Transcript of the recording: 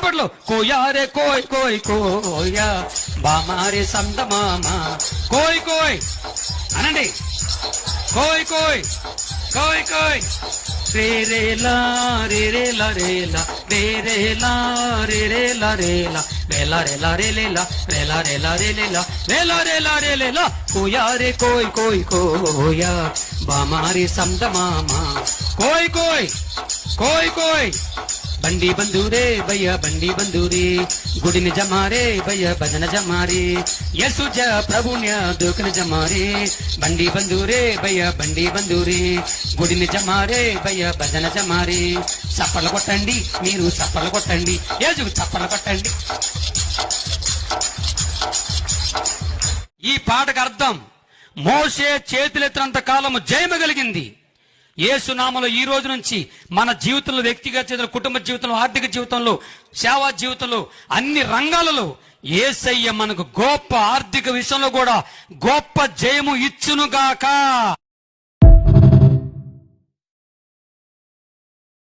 చప్పట్లో కోయారే కోయ్ కోయ్ కోయా బామారే సందమామ కోయ్ కోయ్ అనండి. కోయ్ కోయ్ కోయ్ కోయ్ రే రే లా రే రే లా రే లా రే రే లా రే రే లా రే లా రే లా రే లా రే లే లా రే లా రే లా రే లే లా రే లా రే లా రే లే లా కోయారే కోయ్ కోయ్ కోయా బామారే సందమామ కోయ్ కోయ్ కోయ్ కోయ్ బండి బంధురే భయ్య బండి బంధురే గుడిని జమారే భయ్య భజన జమారే యసుజ ప్రభుణ్య దుఃఖన జమారే బండి బంధురే భయ్య బండి బంధురే గుడిని జమారే భయ్య భజన జమారే చప్పలు కొట్టండి మీరు చప్పలు కొట్టండి యేసుకు చప్పలు కొట్టండి. ఈ పాటకు అర్థం మోషే చేతులెత్తినంత కాలము జయము కలిగింది. యేసునామలో ఈ రోజు నుంచి మన జీవితంలో, వ్యక్తిగత జీవితంలో, కుటుంబ జీవితంలో, ఆర్థిక జీవితంలో, సేవా జీవితంలో, అన్ని రంగాలలో యేసయ్య మనకు గొప్ప ఆర్థిక విషయంలో కూడా గొప్ప జయము ఇచ్చునుగాక.